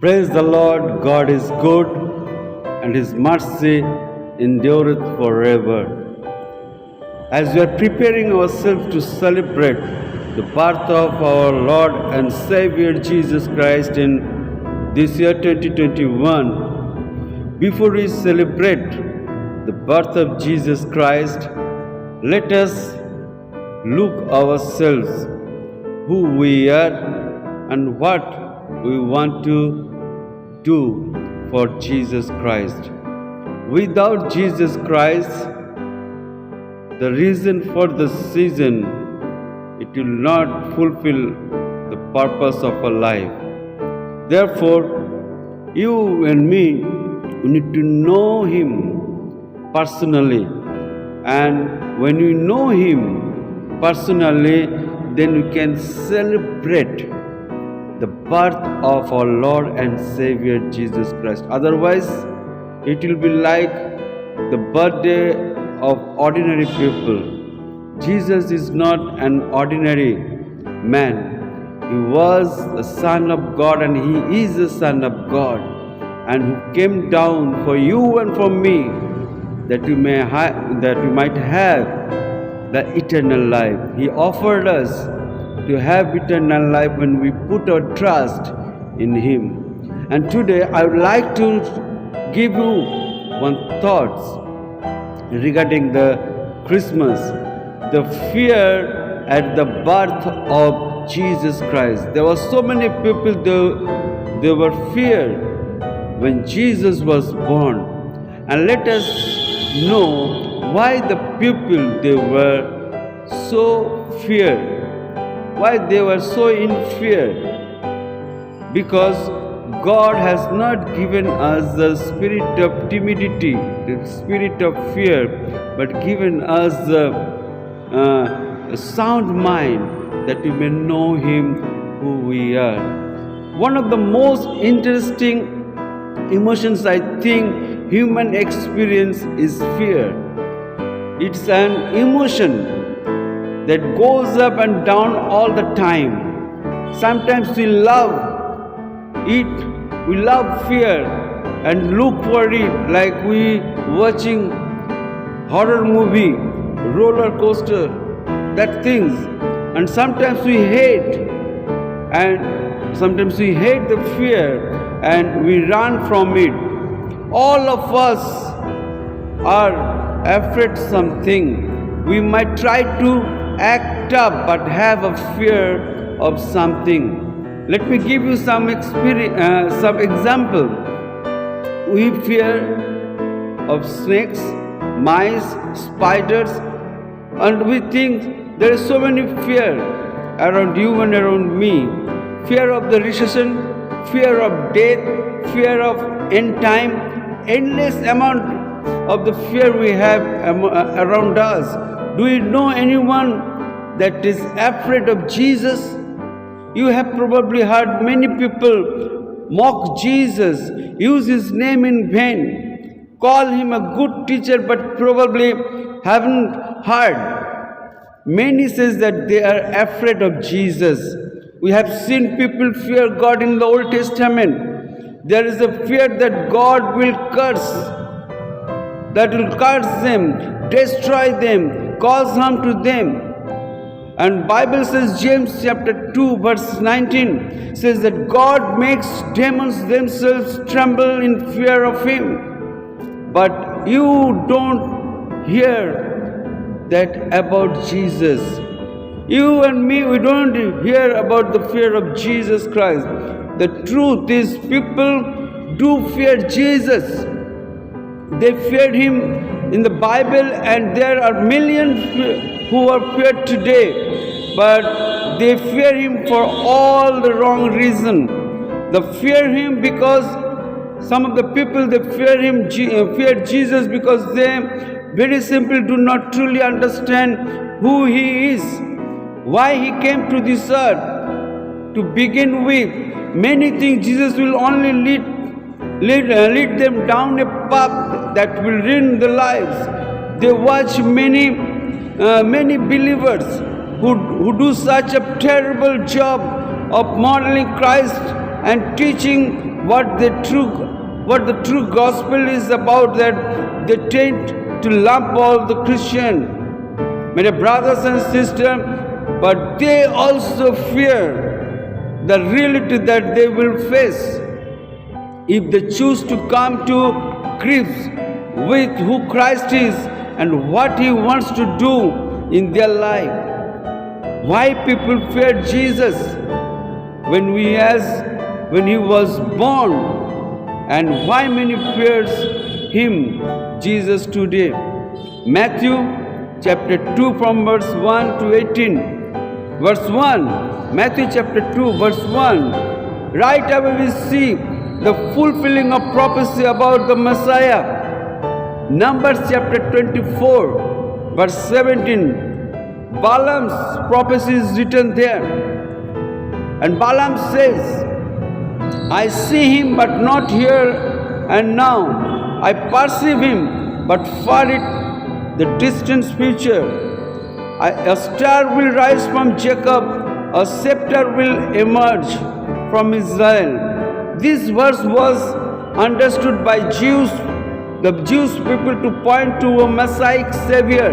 Praise the Lord, God is good, and His mercy endureth forever. As we are preparing ourselves to celebrate the birth of our Lord and Savior Jesus Christ in this year 2021, before we celebrate the birth of Jesus Christ, let us look ourselves who we are and what we want to do for Jesus Christ. Without Jesus Christ, the reason for the season, it will not fulfill the purpose of a life. Therefore, you and me, we need to know Him personally. And when we know Him personally, then we can celebrate the birth of our Lord and Savior Jesus Christ. Otherwise, it will be like the birthday of ordinary people. Jesus is not an ordinary man. He was the Son of God, and He is the Son of God, and who came down for you and for me, that we might have the eternal life. He offered us to have eternal life when we put our trust in Him. And today I would like to give you one thoughts regarding the Christmas, the fear at the birth of Jesus Christ. There were so many people, they were feared when Jesus was born. And let us know why the people, they were so feared. Why they were so in fear? Because God has not given us the spirit of timidity, the spirit of fear, but given us a sound mind that we may know Him who we are. One of the most interesting emotions I think human experience is fear. It's an emotion that goes up and down all the time. Sometimes we love it, we love fear and look for it, like we watching horror movie, roller coaster, that things. And sometimes we hate, and sometimes we hate the fear and we run from it. All of us are afraid of something. We might try to act up but have a fear of something. Let me give you some example. We fear of snakes, mice, spiders, and we think there is so many fear around you and around me. Fear of the recession, fear of death, fear of end time, endless amount of the fear we have around us. Do you know anyone that is afraid of Jesus? You have probably heard many people mock Jesus, use His name in vain, call Him a good teacher, but probably haven't heard. Many says that they are afraid of Jesus. We have seen people fear God in the Old Testament. There is a fear that God will curse, them, destroy them, cause harm to them. And Bible says, James chapter 2 verse 19 says that God makes demons themselves tremble in fear of Him. But you don't hear that about Jesus. You and me, we don't hear about the fear of Jesus Christ. The truth is, people do fear Jesus. They feared Him in the Bible, and there are millions who are feared today, but they fear Him for all the wrong reason. They fear Him because some of the people, they fear Jesus because they very simply do not truly understand who He is, why He came to this earth. To begin with, many think Jesus will only lead them down a path that will ruin their lives. They watch many believers who do such a terrible job of modeling Christ and teaching what the true gospel is about, that they tend to lump all the Christian, my dear brothers and sisters, but they also fear the reality that they will face if they choose to come to grips with who Christ is and what He wants to do in their life. Why people fear Jesus when He was born, and why many fears Him, Jesus, today? Matthew chapter 2 from verse 1 to 18. Verse 1, Matthew chapter 2 verse 1. Right away we see the fulfilling of prophecy about the Messiah. Numbers chapter 24 verse 17. Balaam's prophecy is written there. And Balaam says, I see him but not here and now. I perceive him but far in the distant future. A star will rise from Jacob, a scepter will emerge from Israel. This verse was understood by the Jewish people to point to a Messianic Savior.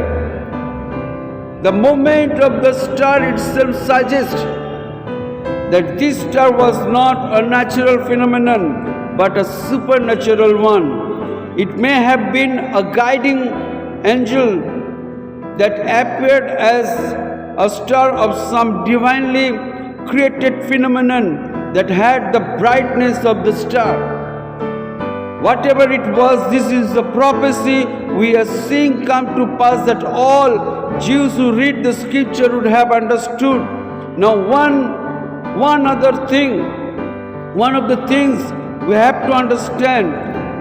The movement of the star itself suggests that this star was not a natural phenomenon but a supernatural one. It may have been a guiding angel that appeared as a star of some divinely created phenomenon that had the brightness of the star. Whatever it was, this is the prophecy we are seeing come to pass that all Jews who read the scripture would have understood. Now one other thing, one of the things we have to understand,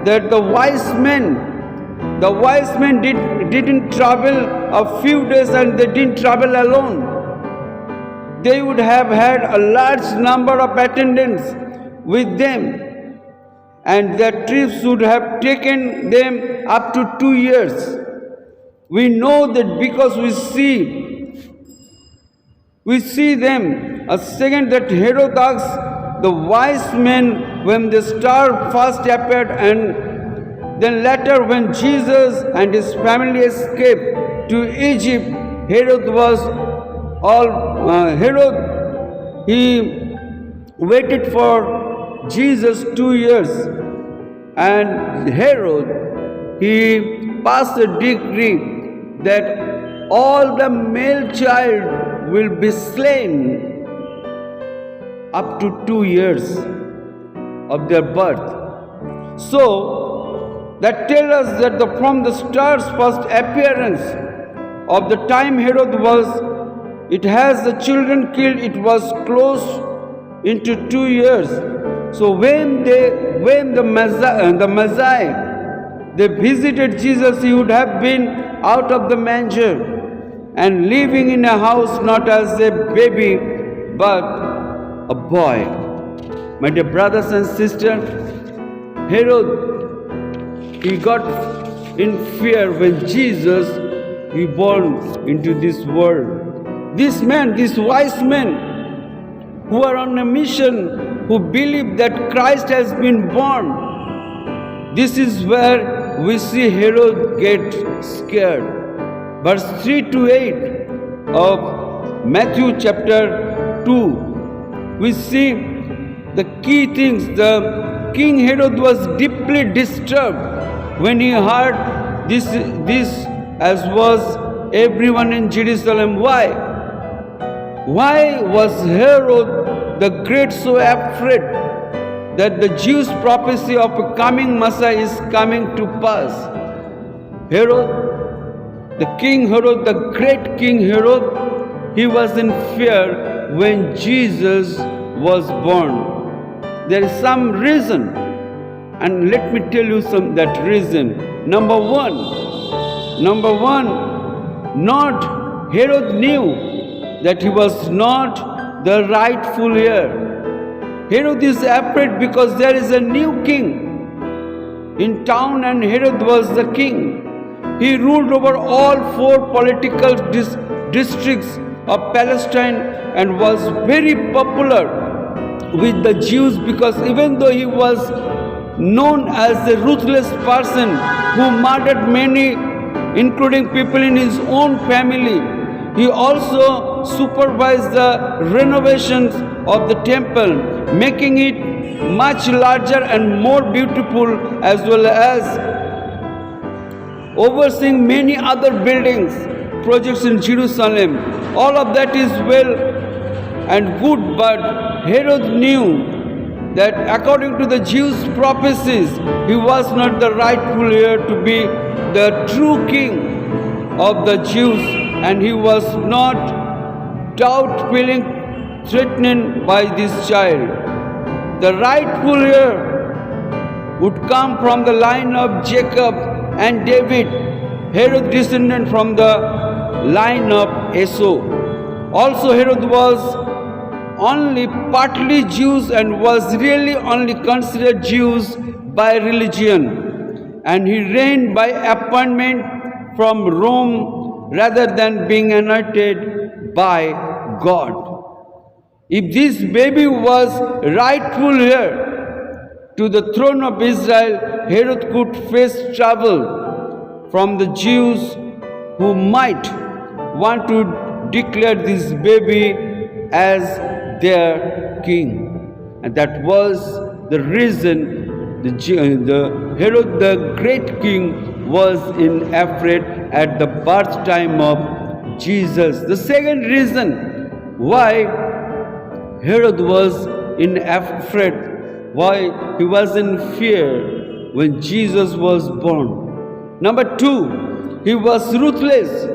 that the wise men didn't travel a few days, and they didn't travel alone. They would have had a large number of attendants with them, and their trips would have taken them up to 2 years. We know that because we see them. A second, that Herod asked the wise men when the star first appeared, and then later when Jesus and his family escaped to Egypt. He waited for Jesus 2 years, and Herod, he passed a decree that all the male child will be slain up to 2 years of their birth. So that tells us that from the star's first appearance of the time Herod was, it has the children killed, it was close into 2 years. So when the Messiah, they visited Jesus, he would have been out of the manger and living in a house, not as a baby but a boy. My dear brothers and sisters, Herod, he got in fear when Jesus he born into this world. These wise men who are on a mission, who believe that Christ has been born, this is where we see Herod get scared. Verse 3 to 8 of Matthew chapter 2, we see the key things. The King Herod was deeply disturbed when he heard this, as was everyone in Jerusalem. Why? Why was Herod the Great so afraid that the Jewish prophecy of a coming Messiah is coming to pass? Herod, the King Herod, the great King Herod, he was in fear when Jesus was born. There is some reason, and let me tell you that reason. Number one, not Herod knew that he was not the rightful heir. Herod is afraid because there is a new king in town, and Herod was the king. He ruled over all 4 political districts of Palestine and was very popular with the Jews, because even though he was known as a ruthless person who murdered many, including people in his own family, he also supervised the renovations of the temple, making it much larger and more beautiful, as well as overseeing many other buildings, projects in Jerusalem. All of that is well and good, but Herod knew that according to the Jews' prophecies, he was not the rightful heir to be the true king of the Jews, and he was not doubt feeling threatened by this child. The rightful heir would come from the line of Jacob and David, Herod descended from the line of Esau. Also, Herod was only partly Jews and was really only considered Jews by religion, and he reigned by appointment from Rome rather than being anointed by God. If this baby was rightful heir to the throne of Israel, Herod could face trouble from the Jews who might want to declare this baby as their king. And that was the reason the Herod, the great king, was in afraid at the birth time of Jesus. The second reason why Herod was in afraid, why he was in fear when Jesus was born. Number two, he was ruthless.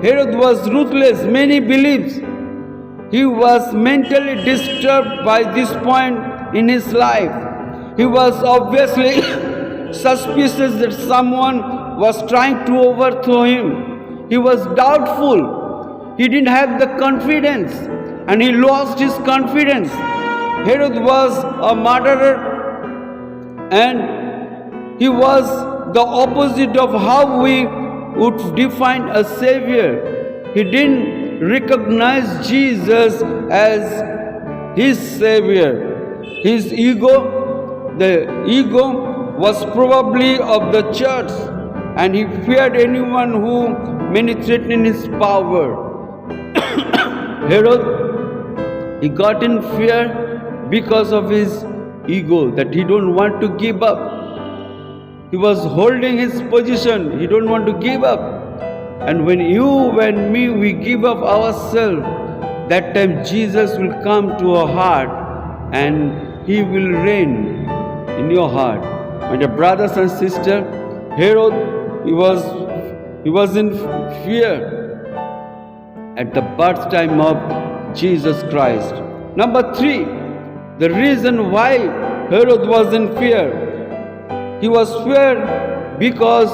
Herod was ruthless. Many believes he was mentally disturbed by this point in his life. He was obviously suspicious that someone was trying to overthrow him. He was doubtful. He didn't have the confidence, and he lost his confidence. Herod was a murderer, and he was the opposite of how we would define a savior. He didn't recognize Jesus as his savior. His ego, the ego was probably of the church, and he feared anyone who may threaten his power. Herod, he got in fear because of his ego, that he don't want to give up. He was holding his position. He don't want to give up. And when you and me, we give up ourselves, that time Jesus will come to our heart and he will reign in your heart. My dear brothers and sisters, Herod, he was in fear at the birth time of Jesus Christ. Number three, the reason why Herod was in fear, he was feared because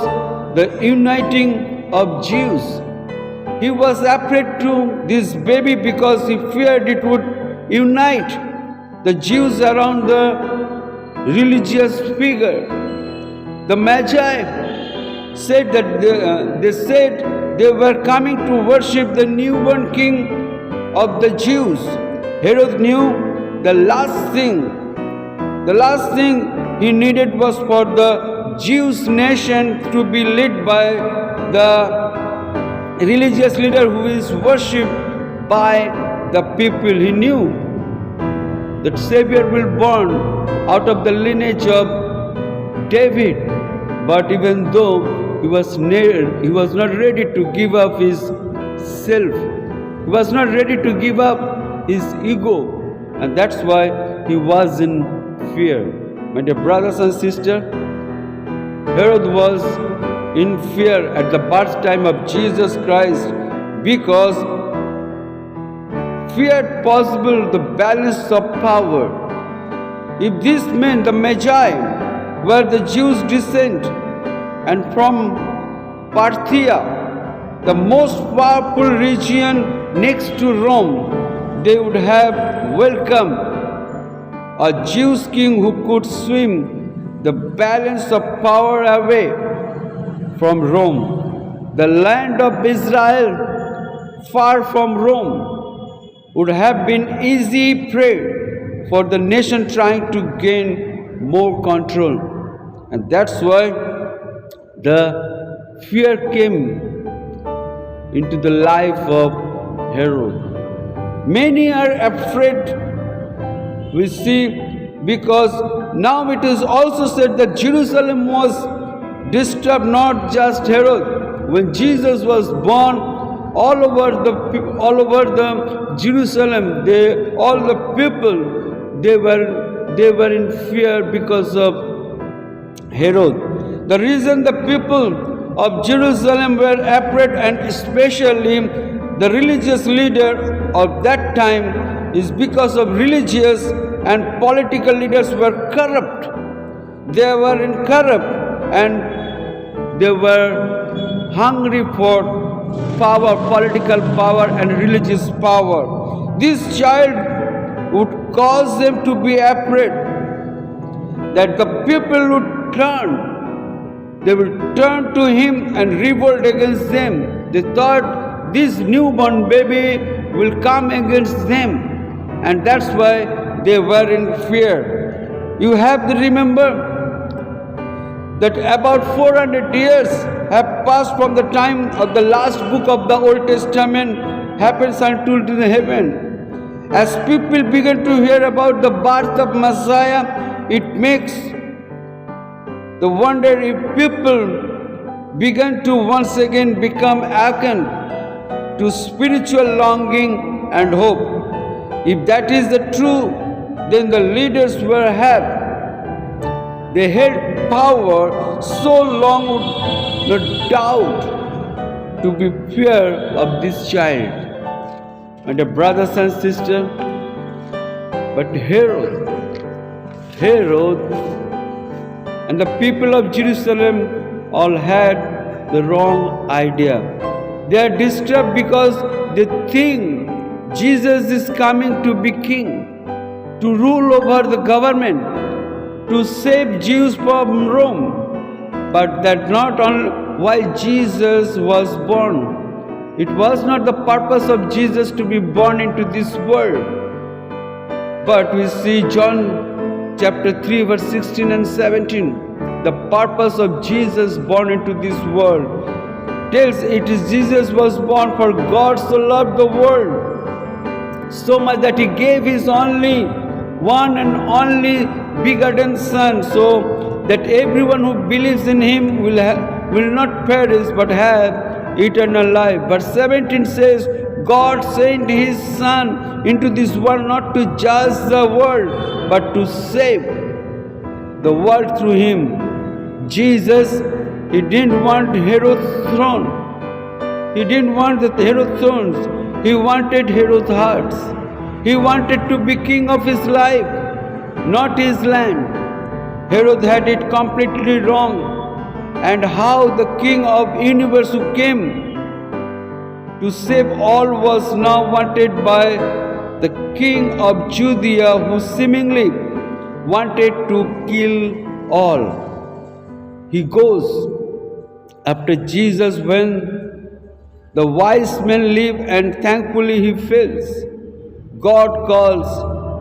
the uniting of Jews. He was afraid to this baby because he feared it would unite the Jews around the religious figure. The Magi said that they were coming to worship the newborn king of the Jews. Herod knew the last thing he needed was for the Jewish nation to be led by the religious leader who is worshipped by the people. He knew that Savior will born out of the lineage of David, but even though he was not ready to give up his self, he was not ready to give up his ego, and that's why he was in fear. My dear brothers and sisters, Herod was in fear at the birth time of Jesus Christ because feared possible the balance of power. If these men, the Magi, were the Jews' descent and from Parthia, the most powerful region next to Rome, they would have welcomed a Jewish king who could swim the balance of power away from Rome. The land of Israel, far from Rome, would have been easy prey for the nation trying to gain more control. And that's why the fear came into the life of Herod. Many are afraid, we see, because now it is also said that Jerusalem was disturbed, not just Herod. When Jesus was born, all over the Jerusalem, all the people, they were in fear because of Herod. The reason the people of Jerusalem were afraid, and especially the religious leader of that time, is because of religious and political leaders were corrupt. They were corrupt, and they were hungry for power, political power and religious power. This child would cause them to be afraid that the people would turn. They will turn to him and revolt against them. They thought this newborn baby will come against them, and that's why they were in fear. You have to remember that about 400 years have passed from the time of the last book of the Old Testament happens until the heaven. As people begin to hear about the birth of Messiah, it makes the wonder if people begin to once again become awakened to spiritual longing and hope. If that is the truth, then the leaders were had. They held power so long would not doubt to be fear of this child. And the brothers and sisters, but Herod and the people of Jerusalem all had the wrong idea. They are disturbed because they think Jesus is coming to be king, to rule over the government, to save Jews from Rome. But that's not why Jesus was born. It was not the purpose of Jesus to be born into this world. But we see John chapter 3 verse 16 and 17. The purpose of Jesus born into this world tells it is Jesus was born for God so loved the world so much that he gave his only one and only begotten Son, so that everyone who believes in him will not perish but have eternal life. Verse 17 says, God sent his Son into this world not to judge the world but to save the world through him. Jesus, he didn't want Herod's throne. He didn't want the Herod's thrones. He wanted Herod's hearts. He wanted to be king of his life, not his land. Herod had it completely wrong. And how the king of universe who came to save all was now wanted by the king of Judea who seemingly wanted to kill all. He goes after Jesus when the wise men leave, and thankfully he fails. God calls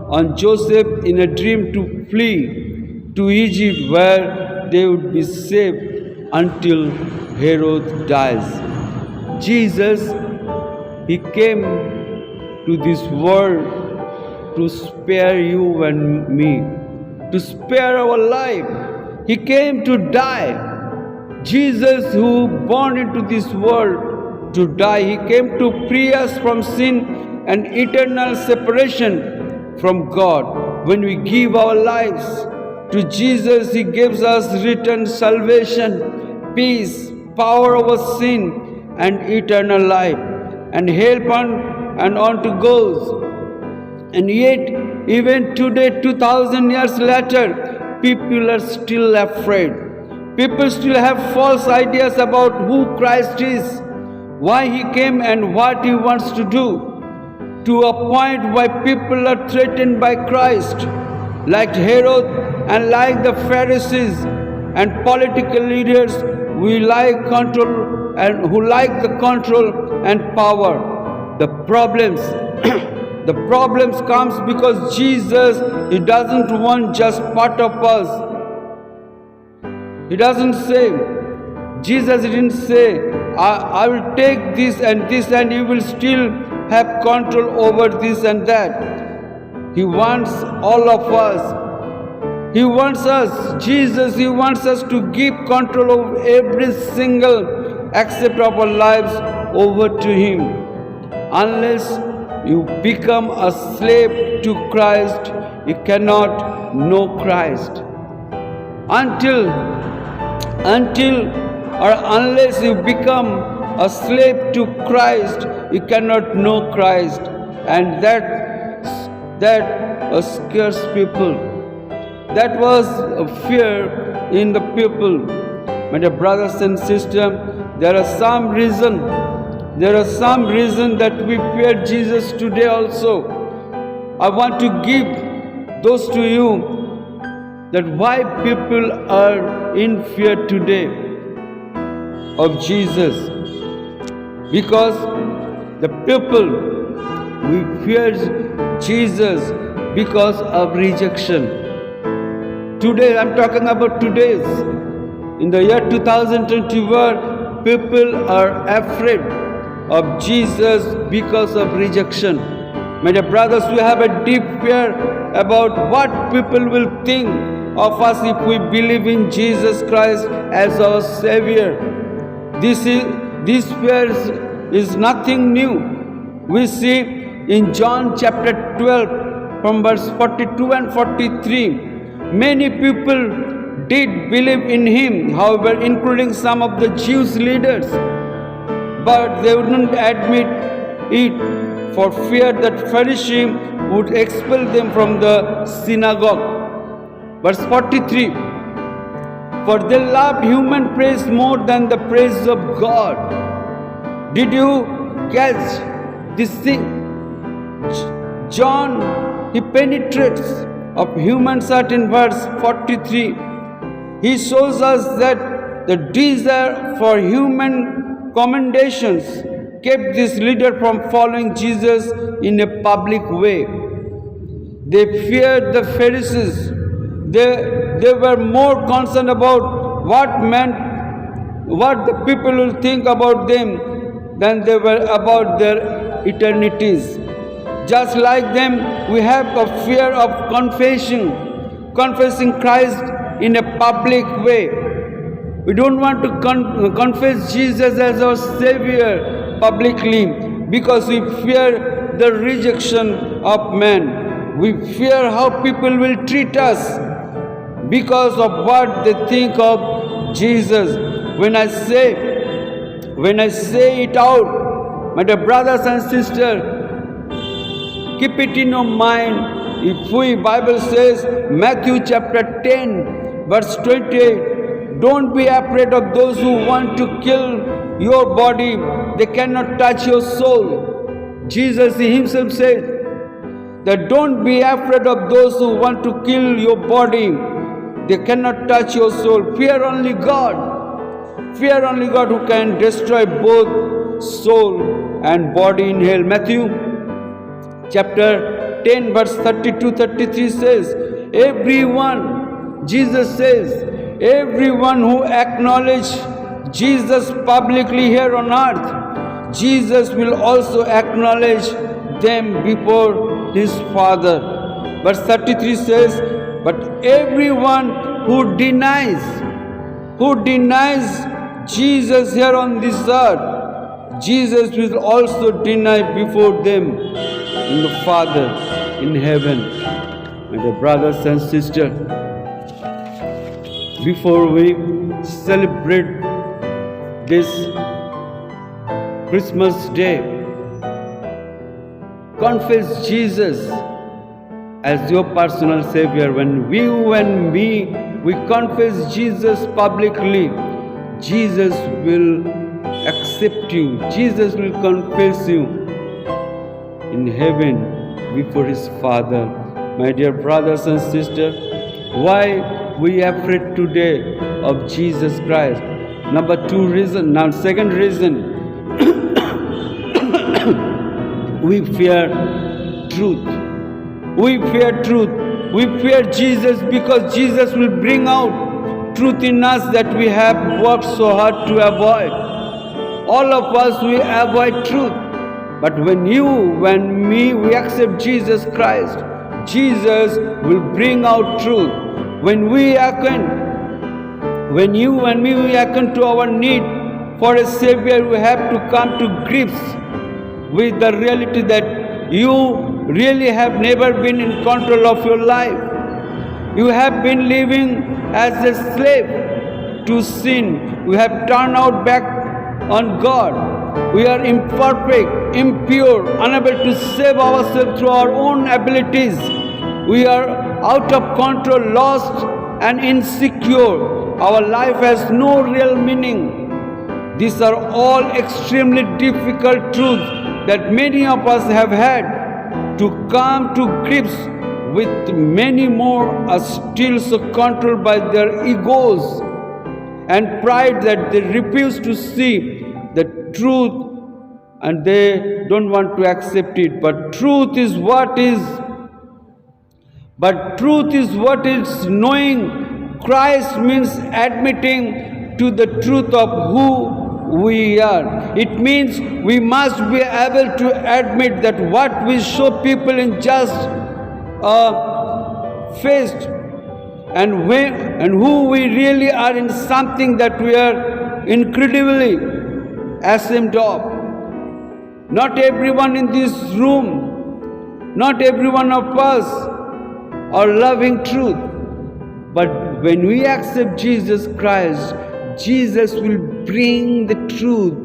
on Joseph in a dream to flee to Egypt where they would be safe until Herod dies. Jesus, he came to this world to spare you and me, to spare our life. He came to die. Jesus, who born into this world to die, he came to free us from sin and eternal separation from God. When we give our lives to Jesus, he gives us return salvation, peace, power over sin, and eternal life, and help on to goes. And yet, even today, 2000 years later, people are still afraid. People still have false ideas about who Christ is, why he came and what he wants to do, to a point why people are threatened by Christ, like Herod and like the Pharisees and political leaders who like control and the control and power. The problems The problems comes because Jesus, He doesn't want just part of us. He doesn't say, Jesus didn't say, I will take this and you will still have control over this and that. He wants all of us. He wants us, Jesus, He wants us to give control of every single aspect of our lives over to Him. Unless you become a slave to Christ, you cannot know Christ. Unless you become a slave to Christ, you cannot know Christ. And that scares people. That was a fear in the people. My dear brothers and sisters, there are some reason that we fear Jesus today also. I want to give those to you, that why people are in fear today of Jesus. Because the people, we fear Jesus because of rejection. Today, I'm talking about today's. In the year 2021, people are afraid of Jesus because of rejection. My dear brothers, we have a deep fear about what people will think of us if we believe in Jesus Christ as our Savior. This fear is nothing new. We see in John chapter 12 from verse 42 and 43, many people did believe in Him, however, including some of the Jewish leaders, but they wouldn't admit it for fear that Pharisees would expel them from the synagogue. Verse 43, for they loved human praise more than the praise of God. Did you catch this thing? John, he penetrates of human heart in verse 43. He shows us that the desire for human commendations kept this leader from following Jesus in a public way. They feared the Pharisees. They were more concerned about what the people will think about them than they were about their eternities. Just like them, we have a fear of confessing Christ in a public way. We don't want to confess Jesus as our Savior publicly because we fear the rejection of man. We fear how people will treat us because of what they think of Jesus. When I say it out, my dear brothers and sisters, keep it in your mind. If Bible says, Matthew chapter 10, verse 28, don't be afraid of those who want to kill your body. They cannot touch your soul. Jesus Himself said that don't be afraid of those who want to kill your body. They cannot touch your soul. Fear only God. Fear only God who can destroy both soul and body in hell. Matthew chapter 10 verse 32-33 says, Jesus says, everyone who acknowledges Jesus publicly here on earth, Jesus will also acknowledge them before His Father. Verse 33 says, but everyone who denies Jesus here on this earth, Jesus will also deny before them in the Father in heaven. My dear brothers and sisters, before we celebrate this Christmas Day, confess Jesus as your personal Savior. When you and me, we confess Jesus publicly, Jesus will accept you. Jesus will confess you in heaven before His Father. My dear brothers and sisters, why we are afraid today of Jesus Christ? Second reason, we fear truth. We fear truth. We fear Jesus because Jesus will bring out truth in us that we have worked so hard to avoid. All of us, we avoid truth. But when you, when me, we accept Jesus Christ, Jesus will bring out truth. When we when you and me, we awaken to our need for a Savior, we have to come to grips with the reality that you really have never been in control of your life. You have been living as a slave to sin. We have turned our back on God. We are imperfect, impure, unable to save ourselves through our own abilities. We are out of control, lost and insecure. Our life has no real meaning. These are all extremely difficult truths that many of us have had to come to grips with. Many more are still so controlled by their egos and pride that they refuse to see the truth and they don't want to accept it. But truth is what is knowing Christ means admitting to the truth of who we are. It means we must be able to admit that what we show people in just faced and who we really are in something that we are incredibly ashamed of. Not everyone in this room, not every one of us are loving truth. But when we accept Jesus Christ, Jesus will bring the truth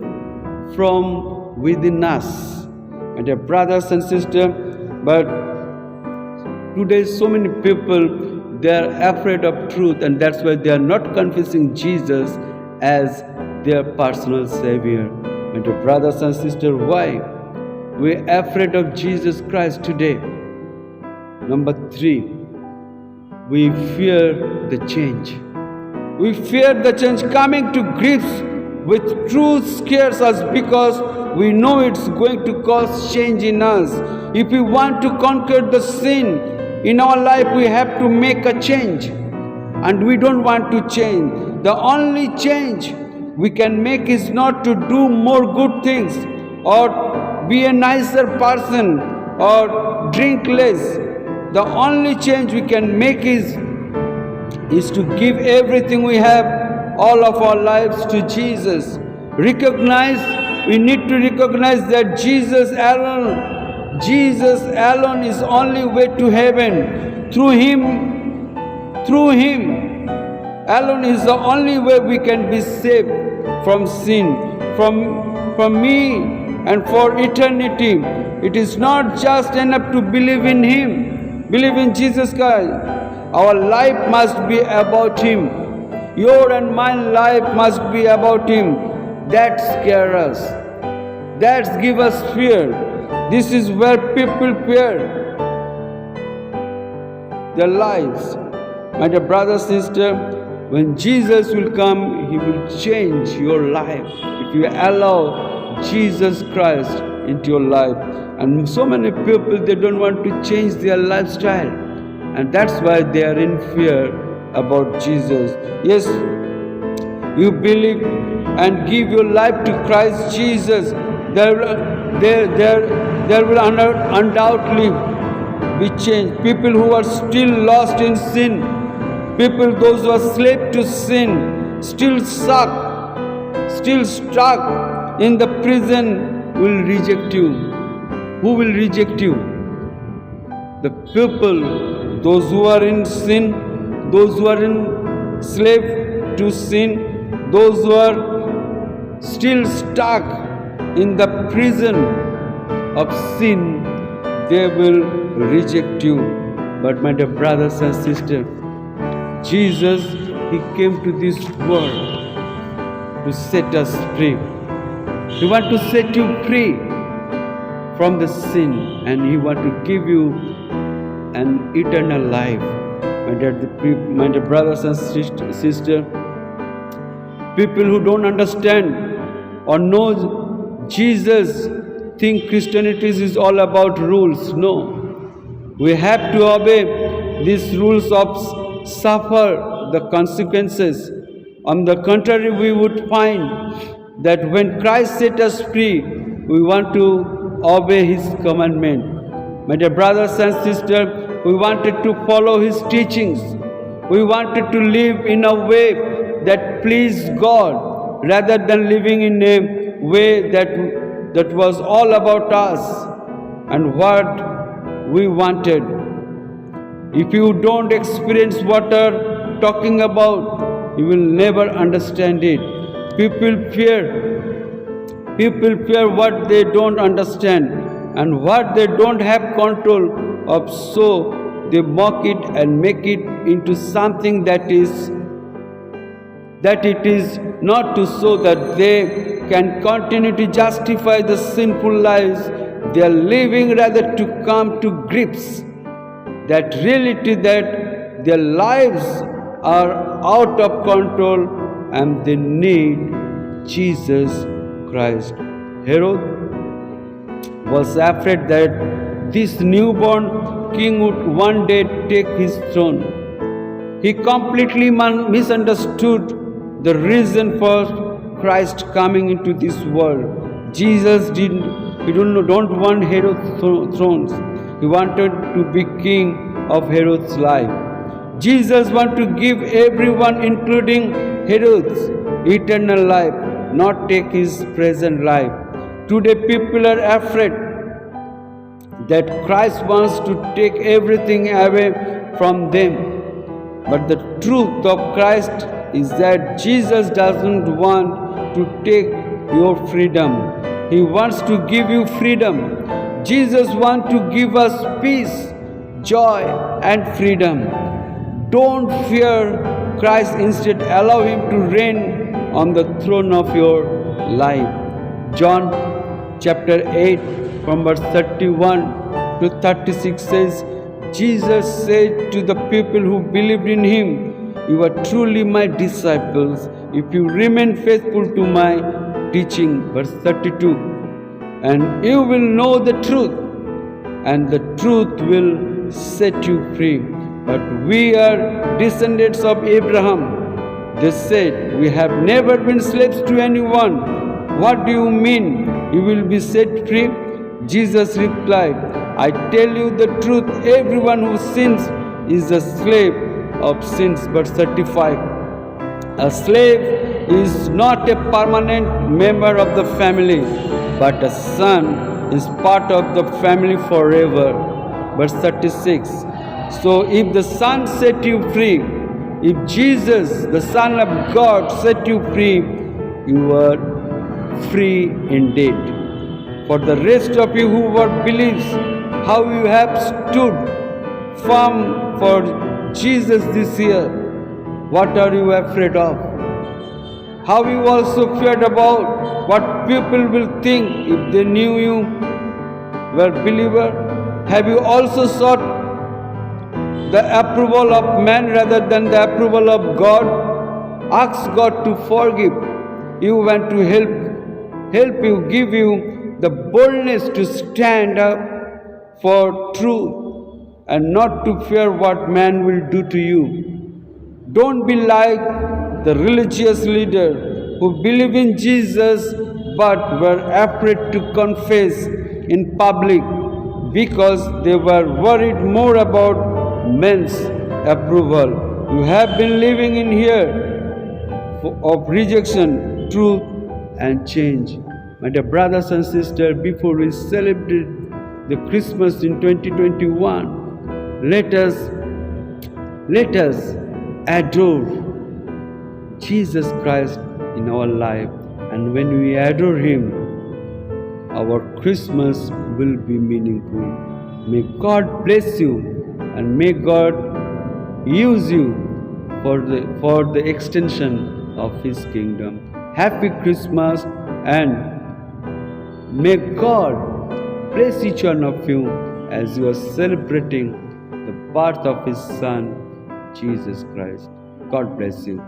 from within us. And dear brothers and sisters, but today so many people, they are afraid of truth, and that's why they are not confessing Jesus as their personal Savior. And dear brothers and sisters, why? We are afraid of Jesus Christ today. Number 3. We fear the change. We fear the change. Coming to grips with truth scares us because we know it's going to cause change in us. If we want to conquer the sin in our life, we have to make a change. And we don't want to change. The only change we can make is not to do more good things or be a nicer person or drink less. The only change we can make is to give everything we have, all of our lives, to Jesus. We need to recognize that Jesus alone is only way to heaven. Through Him alone is the only way we can be saved from sin, from me and for eternity. It is not just enough to believe in Him. Believe in Jesus Christ. Our life must be about Him. Your and my life must be about Him. That scares us. That gives us fear. This is where people fear their lives. My dear brother, sister, when Jesus will come, He will change your life. If you allow Jesus Christ into your life. And so many people, they don't want to change their lifestyle, and that's why they are in fear about Jesus. Yes, you believe and give your life to Christ Jesus, there will undoubtedly be change. People who are still lost in sin, those who are slaves to sin, still stuck in the prison, will reject you. Who will reject you? The people, those who are in sin, those who are in slave to sin, those who are still stuck in the prison of sin, they will reject you. But my dear brothers and sisters, Jesus, He came to this world to set us free. He wants to set you free from the sin, and He wants to give you an eternal life. My dear brothers and sisters, people who don't understand or know Jesus think Christianity is all about rules. No. We have to obey these rules of suffer the consequences. On the contrary, we would find that when Christ set us free, we want to obey His commandment. My dear brothers and sisters, we wanted to follow His teachings. We wanted to live in a way that pleased God rather than living in a way that was all about us and what we wanted. If you don't experience what I'm talking about, you will never understand it. People fear what they don't understand and what they don't have control of, so they mock it and make it into something that it is not, to so that they can continue to justify the sinful lives they are living, rather to come to grips that reality that their lives are out of control and they need Jesus Christ. Herod was afraid that this newborn king would one day take his throne. He completely misunderstood the reason for Christ coming into this world. Jesus don't want Herod's thrones. He wanted to be king of Herod's life. Jesus wanted to give everyone, including Herod's, eternal life, not take his present life. Today people are afraid that Christ wants to take everything away from them. But the truth of Christ is that Jesus doesn't want to take your freedom. He wants to give you freedom. Jesus wants to give us peace, joy, and freedom. Don't fear Christ. Instead, allow Him to reign on the throne of your life. John chapter 8 from verse 31 to 36 says, Jesus said to the people who believed in Him, "You are truly my disciples if you remain faithful to my teaching." Verse 32, "And you will know the truth, and the truth will set you free." But we are descendants of Abraham. They said, "We have never been slaves to anyone. What do you mean you will be set free?" Jesus replied, "I tell you the truth, everyone who sins is a slave of sins." Verse 35, "A slave is not a permanent member of the family, but a son is part of the family forever." Verse 36, "So if the Son set you free, if Jesus, the Son of God, set you free, you are free indeed. For the rest of you who were believes, how you have stood firm for Jesus this year, what are you afraid of? How you also feared about what people will think if they knew you were believer? Have you also sought the approval of man rather than the approval of God? Ask God to forgive you and to help you, give you the boldness to stand up for truth and not to fear what man will do to you. Don't be like the religious leaders who believe in Jesus but were afraid to confess in public because they were worried more about men's approval. You have been living in here of rejection, truth, and change. My dear brothers and sisters, before we celebrate the Christmas in 2021, let us adore Jesus Christ in our life. And when we adore Him, our Christmas will be meaningful. May God bless you and may God use you for the extension of His kingdom. Happy Christmas, and may God bless each one of you as you are celebrating the birth of His Son, Jesus Christ. God bless you.